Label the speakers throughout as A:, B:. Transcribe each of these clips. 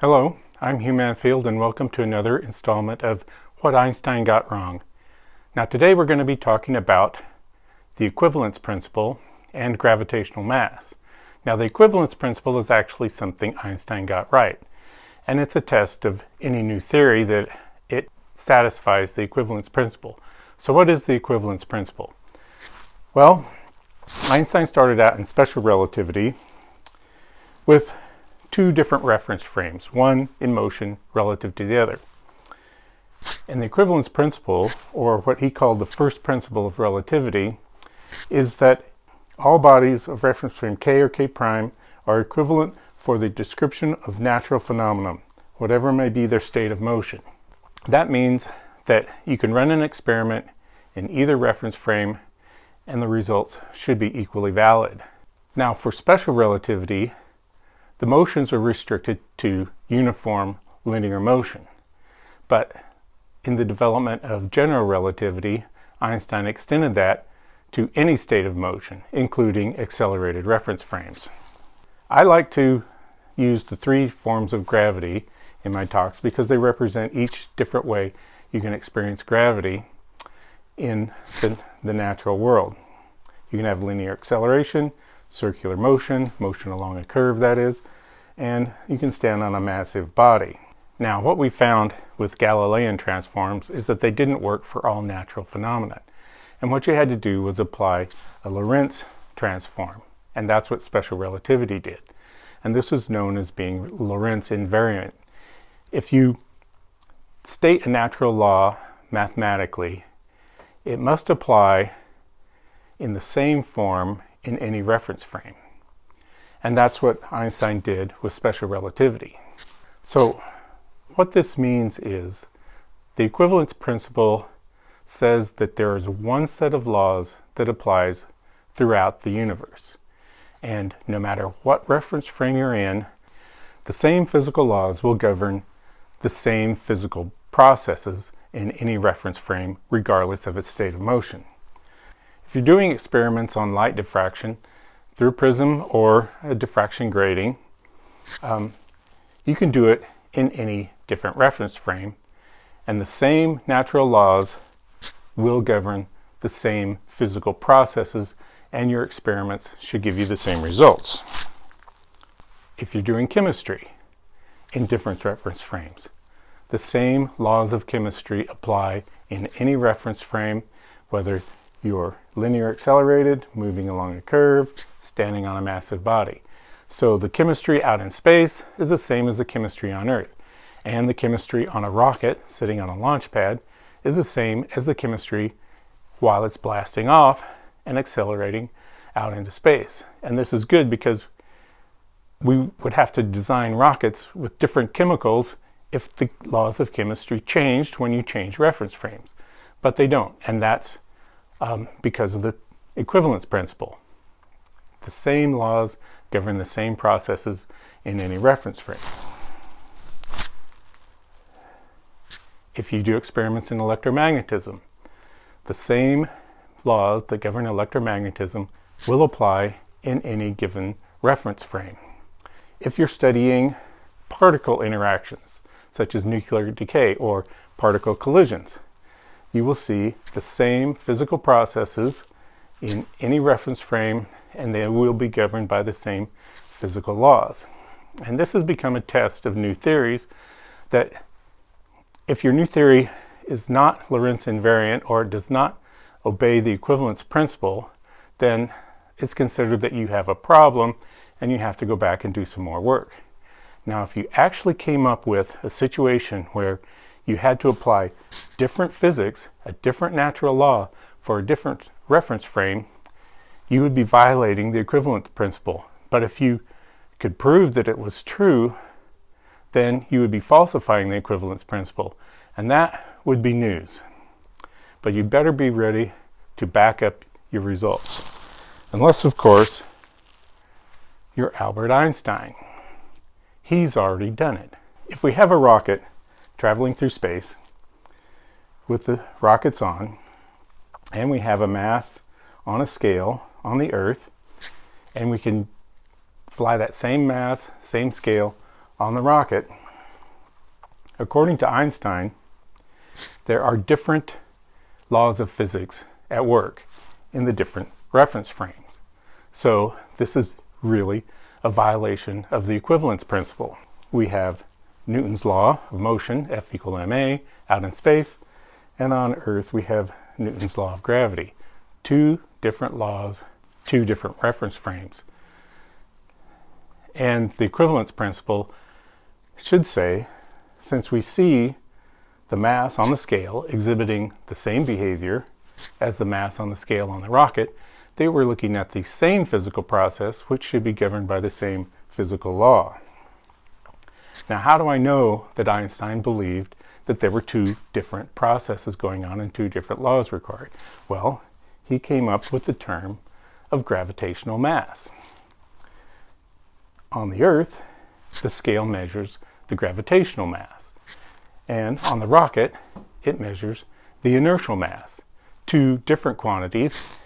A: Hello, I'm Hugh Manfield and welcome to another installment of What Einstein Got Wrong. Now today we're going to be talking about the equivalence principle and gravitational mass. Now the equivalence principle is actually something Einstein got right, and it's a test of any new theory that it satisfies the equivalence principle. So what is the equivalence principle? Well, Einstein started out in special relativity with two different reference frames, one in motion relative to the other. And the equivalence principle, or what he called the first principle of relativity, is that all bodies of reference frame K or K prime are equivalent for the description of natural phenomena, whatever may be their state of motion. That means that you can run an experiment in either reference frame and the results should be equally valid. Now for special relativity, the motions are restricted to uniform linear motion. But in the development of general relativity, Einstein extended that to any state of motion, including accelerated reference frames. I like to use the three forms of gravity in my talks because they represent each different way you can experience gravity in the natural world. You can have linear acceleration, circular motion, motion along a curve that is, and you can stand on a massive body. Now what we found with Galilean transforms is that they didn't work for all natural phenomena. And what you had to do was apply a Lorentz transform, and that's what special relativity did. And this was known as being Lorentz invariant. If you state a natural law mathematically, it must apply in the same form in any reference frame. And that's what Einstein did with special relativity. So what this means is the equivalence principle says that there is one set of laws that applies throughout the universe. And no matter what reference frame you're in, the same physical laws will govern the same physical processes in any reference frame, regardless of its state of motion. If you're doing experiments on light diffraction through a prism or a diffraction grating, you can do it in any different reference frame, and the same natural laws will govern the same physical processes, and your experiments should give you the same results. If you're doing chemistry in different reference frames, the same laws of chemistry apply in any reference frame, whether you're linear accelerated, moving along a curve, standing on a massive body. So the chemistry out in space is the same as the chemistry on Earth. And the chemistry on a rocket sitting on a launch pad is the same as the chemistry while it's blasting off and accelerating out into space. And this is good because we would have to design rockets with different chemicals if the laws of chemistry changed when you change reference frames. But they don't, and that's because of the equivalence principle. The same laws govern the same processes in any reference frame. If you do experiments in electromagnetism, the same laws that govern electromagnetism will apply in any given reference frame. If you're studying particle interactions, such as nuclear decay or particle collisions, you will see the same physical processes in any reference frame, and they will be governed by the same physical laws. And this has become a test of new theories, that if your new theory is not Lorentz invariant or does not obey the equivalence principle, then it's considered that you have a problem and you have to go back and do some more work. Now, if you actually came up with a situation where you had to apply different physics, a different natural law for a different reference frame, you would be violating the equivalence principle. But if you could prove that it was true, then you would be falsifying the equivalence principle, and that would be news. But you better be ready to back up your results. Unless, of course, you're Albert Einstein. He's already done it. If we have a rocket traveling through space with the rockets on, and we have a mass on a scale on the Earth, and we can fly that same mass, same scale on the rocket, According to Einstein, there are different laws of physics at work in the different reference frames. So this is really a violation of the equivalence principle. We have Newton's law of motion, F equal ma, out in space, and on Earth we have Newton's law of gravity. Two different laws, two different reference frames. And the equivalence principle should say, since we see the mass on the scale exhibiting the same behavior as the mass on the scale on the rocket, they were looking at the same physical process, which should be governed by the same physical law. Now, how do I know that Einstein believed that there were two different processes going on and two different laws required? Well, he came up with the term of gravitational mass. On the Earth, the scale measures the gravitational mass. And on the rocket, it measures the inertial mass. Two different quantities.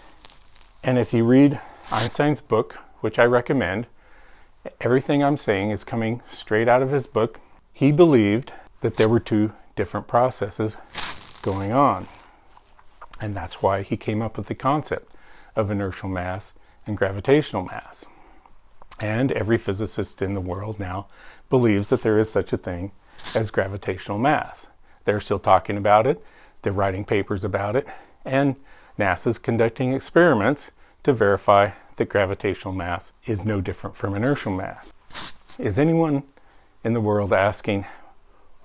A: And if you read Einstein's book, which I recommend, everything I'm saying is coming straight out of his book. He believed that there were two different processes going on. And that's why he came up with the concept of inertial mass and gravitational mass. And every physicist in the world now believes that there is such a thing as gravitational mass. They're still talking about it, they're writing papers about it, and NASA's conducting experiments to verify that gravitational mass is no different from inertial mass. Is anyone in the world asking,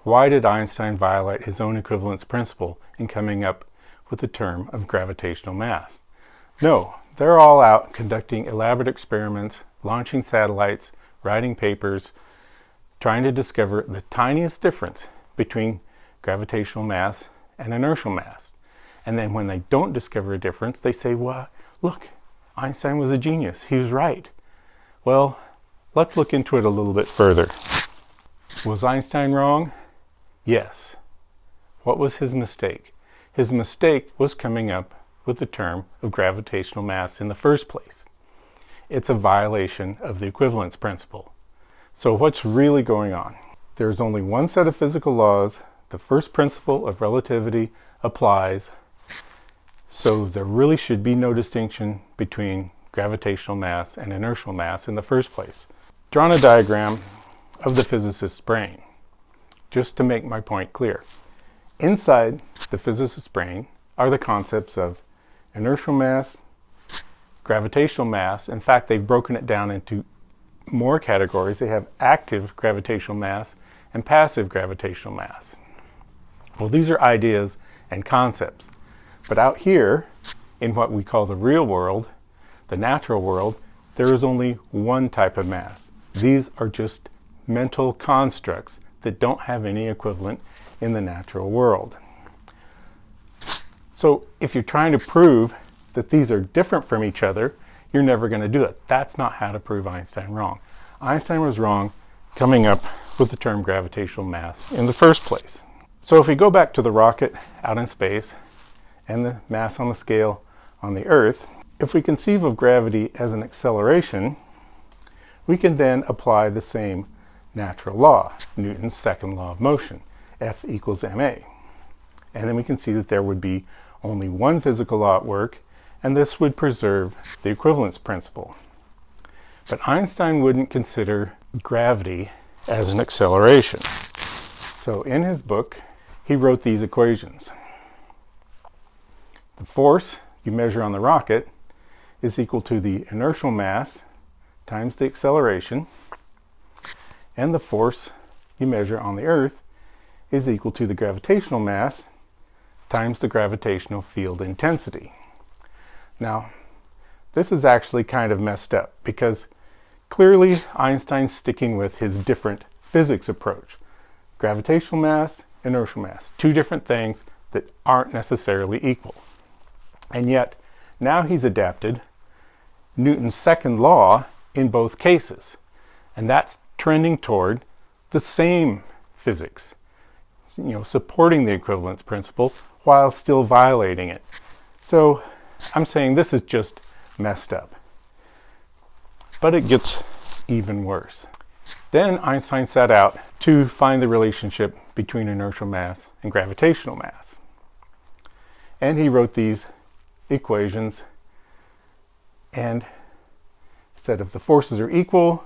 A: why did Einstein violate his own equivalence principle in coming up with the term of gravitational mass? No, they're all out conducting elaborate experiments, launching satellites, writing papers, trying to discover the tiniest difference between gravitational mass and inertial mass. And then when they don't discover a difference, they say, well, look, Einstein was a genius. He was right. Well, let's look into it a little bit further. Was Einstein wrong? Yes. What was his mistake? His mistake was coming up with the term of gravitational mass in the first place. It's a violation of the equivalence principle. So what's really going on? There's only one set of physical laws. The first principle of relativity applies. So there really should be no distinction between gravitational mass and inertial mass in the first place. Drawn a diagram of the physicist's brain, just to make my point clear. Inside the physicist's brain are the concepts of inertial mass, gravitational mass. In fact, they've broken it down into more categories. They have active gravitational mass and passive gravitational mass. Well, these are ideas and concepts. But out here, in what we call the real world, the natural world, there is only one type of mass. These are just mental constructs that don't have any equivalent in the natural world. So if you're trying to prove that these are different from each other, you're never going to do it. That's not how to prove Einstein wrong. Einstein was wrong coming up with the term gravitational mass in the first place. So if we go back to the rocket out in space and the mass on the scale on the Earth, if we conceive of gravity as an acceleration, we can then apply the same natural law, Newton's second law of motion, F equals ma. And then we can see that there would be only one physical law at work, and this would preserve the equivalence principle. But Einstein wouldn't consider gravity as an acceleration. So in his book, he wrote these equations. The force you measure on the rocket is equal to the inertial mass times the acceleration, and the force you measure on the Earth is equal to the gravitational mass times the gravitational field intensity. Now, this is actually kind of messed up because clearly Einstein's sticking with his different physics approach. Gravitational mass, inertial mass, two different things that aren't necessarily equal. And yet, now he's adapted Newton's second law in both cases. And that's trending toward the same physics, supporting the equivalence principle while still violating it. So I'm saying this is just messed up. But it gets even worse. Then Einstein set out to find the relationship between inertial mass and gravitational mass. And he wrote these equations and said if the forces are equal,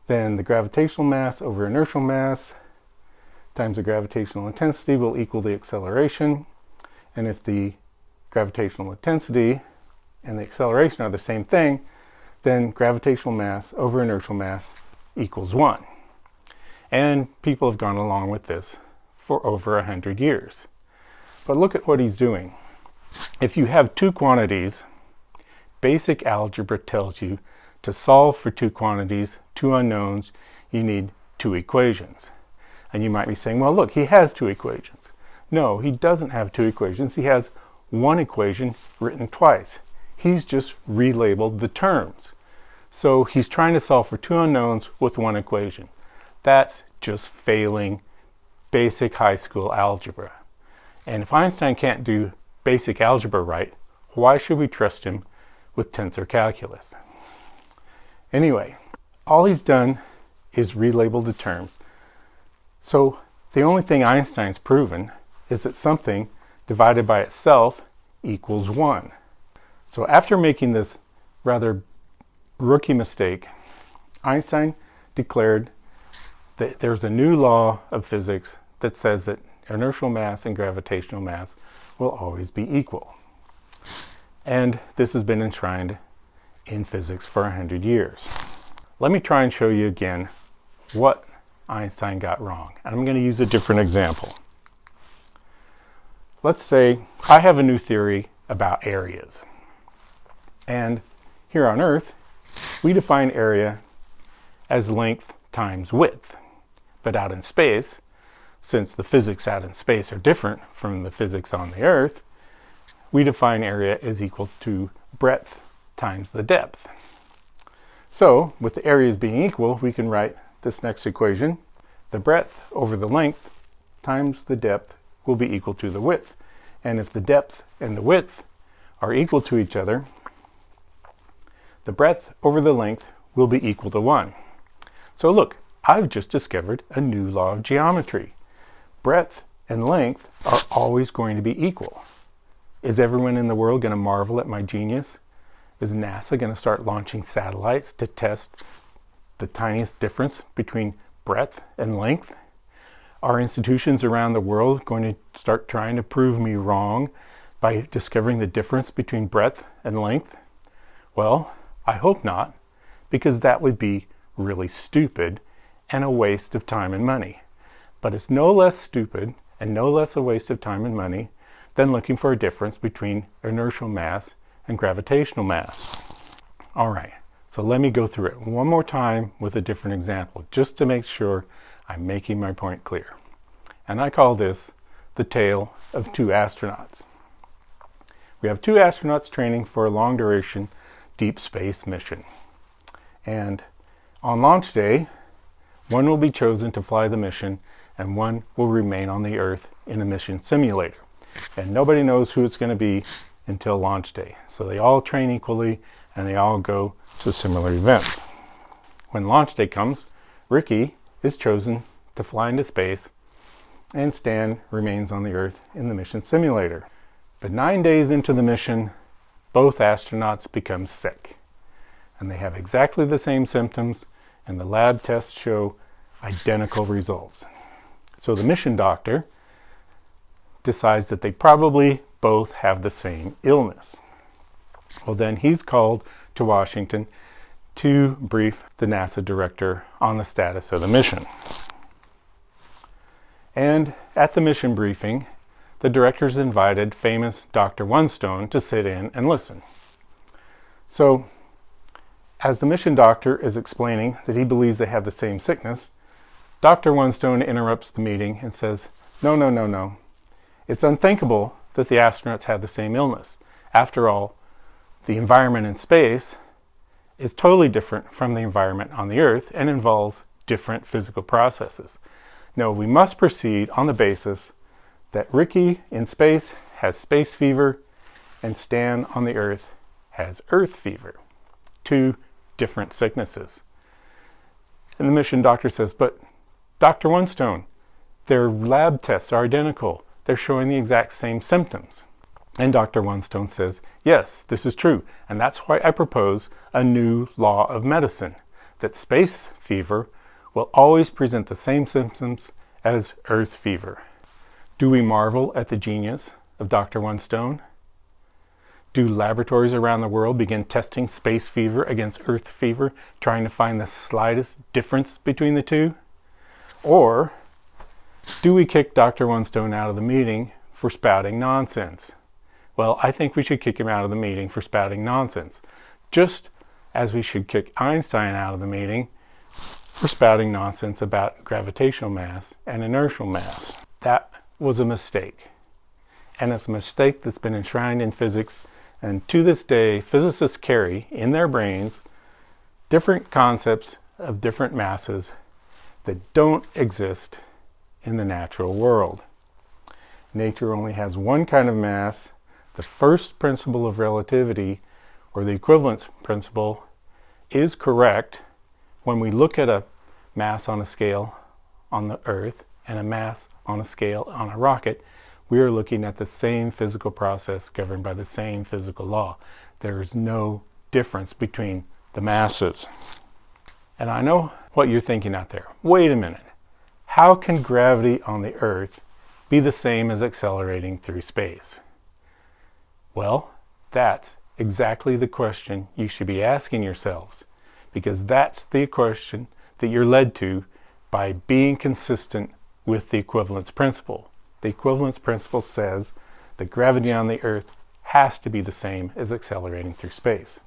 A: then the gravitational mass over inertial mass times the gravitational intensity will equal the acceleration. And if the gravitational intensity and the acceleration are the same thing, then gravitational mass over inertial mass equals 1. And people have gone along with this for over 100 years. But look at what he's doing. If you have two quantities, basic algebra tells you to solve for two quantities, two unknowns, you need two equations. And you might be saying, well, look, he has two equations. No, he doesn't have two equations. He has one equation written twice. He's just relabeled the terms. So he's trying to solve for two unknowns with one equation. That's just failing basic high school algebra. And if Einstein can't do basic algebra right, why should we trust him with tensor calculus? Anyway, all he's done is relabel the terms. So the only thing Einstein's proven is that something divided by itself equals 1. So after making this rather rookie mistake, Einstein declared that there's a new law of physics that says that inertial mass and gravitational mass will always be equal. And this has been enshrined in physics for 100 years. Let me try and show you again what Einstein got wrong. And I'm going to use a different example. Let's say I have a new theory about areas. And here on Earth, we define area as length times width. But out in space, since the physics out in space are different from the physics on the Earth, we define area as equal to breadth times the depth. So, with the areas being equal, we can write this next equation. The breadth over the length times the depth will be equal to the width. And if the depth and the width are equal to each other, the breadth over the length will be equal to 1. So look, I've just discovered a new law of geometry. Breadth and length are always going to be equal. Is everyone in the world going to marvel at my genius? Is NASA going to start launching satellites to test the tiniest difference between breadth and length? Are institutions around the world going to start trying to prove me wrong by discovering the difference between breadth and length? Well, I hope not, because that would be really stupid and a waste of time and money. But it's no less stupid and no less a waste of time and money than looking for a difference between inertial mass and gravitational mass. All right, so let me go through it one more time with a different example, just to make sure I'm making my point clear. And I call this the tale of two astronauts. We have two astronauts training for a long duration deep space mission. And on launch day, one will be chosen to fly the mission and one will remain on the Earth in a mission simulator. And nobody knows who it's going to be until launch day. So they all train equally and they all go to similar events. When launch day comes, Ricky is chosen to fly into space and Stan remains on the Earth in the mission simulator. But 9 days into the mission, both astronauts become sick. And they have exactly the same symptoms and the lab tests show identical results. So the mission doctor decides that they probably both have the same illness. Well, then he's called to Washington to brief the NASA director on the status of the mission. And at the mission briefing, the directors invited famous Dr. Onestone to sit in and listen. So, as the mission doctor is explaining that he believes they have the same sickness, Dr. Onestone interrupts the meeting and says, No. It's unthinkable that the astronauts have the same illness. After all, the environment in space is totally different from the environment on the Earth and involves different physical processes. No, we must proceed on the basis that Ricky in space has space fever and Stan on the Earth has Earth fever. Two different sicknesses. And the mission doctor says, but Dr. Onestone, their lab tests are identical. They're showing the exact same symptoms. And Dr. Onestone says, yes, this is true. And that's why I propose a new law of medicine, that space fever will always present the same symptoms as Earth fever. Do we marvel at the genius of Dr. Onestone? Do laboratories around the world begin testing space fever against Earth fever, trying to find the slightest difference between the two? Or do we kick Dr. Onestone out of the meeting for spouting nonsense? Well, I think we should kick him out of the meeting for spouting nonsense, just as we should kick Einstein out of the meeting for spouting nonsense about gravitational mass and inertial mass. That was a mistake. And it's a mistake that's been enshrined in physics. And to this day, physicists carry in their brains different concepts of different masses that don't exist in the natural world. Nature only has one kind of mass. The first principle of relativity, or the equivalence principle, is correct when we look at a mass on a scale on the Earth and a mass on a scale on a rocket. We are looking at the same physical process governed by the same physical law. There is no difference between the masses. And I know what you're thinking out there. Wait a minute. How can gravity on the Earth be the same as accelerating through space? Well, that's exactly the question you should be asking yourselves, because that's the question that you're led to by being consistent with the equivalence principle. The equivalence principle says that gravity on the Earth has to be the same as accelerating through space.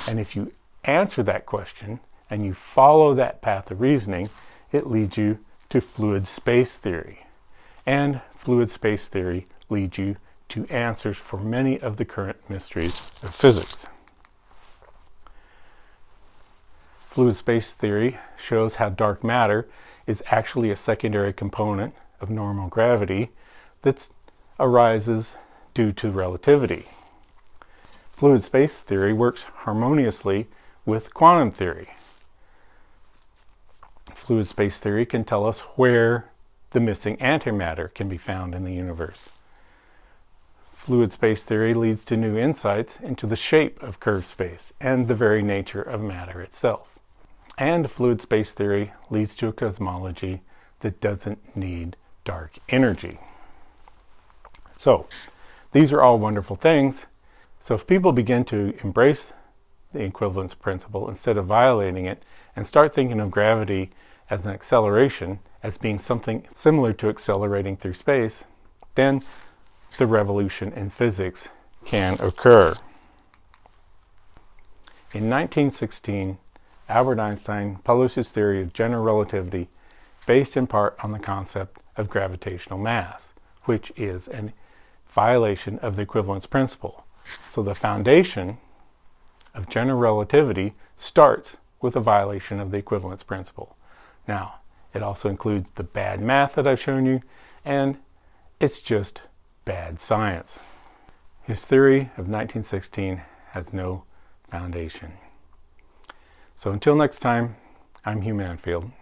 A: And if you answer that question and you follow that path of reasoning, it leads you to fluid space theory. And fluid space theory leads you to answers for many of the current mysteries of physics. Fluid space theory shows how dark matter is actually a secondary component of normal gravity that arises due to relativity. Fluid space theory works harmoniously with quantum theory. Fluid space theory can tell us where the missing antimatter can be found in the universe. Fluid space theory leads to new insights into the shape of curved space and the very nature of matter itself. And fluid space theory leads to a cosmology that doesn't need dark energy. So, these are all wonderful things. So if people begin to embrace the equivalence principle instead of violating it and start thinking of gravity as an acceleration, as being something similar to accelerating through space, then the revolution in physics can occur. In 1916, Albert Einstein published his theory of general relativity based in part on the concept of gravitational mass, which is a violation of the equivalence principle. So the foundation of general relativity starts with a violation of the equivalence principle. Now, it also includes the bad math that I've shown you, and it's just bad science. His theory of 1916 has no foundation. So until next time, I'm Hugh Manfield.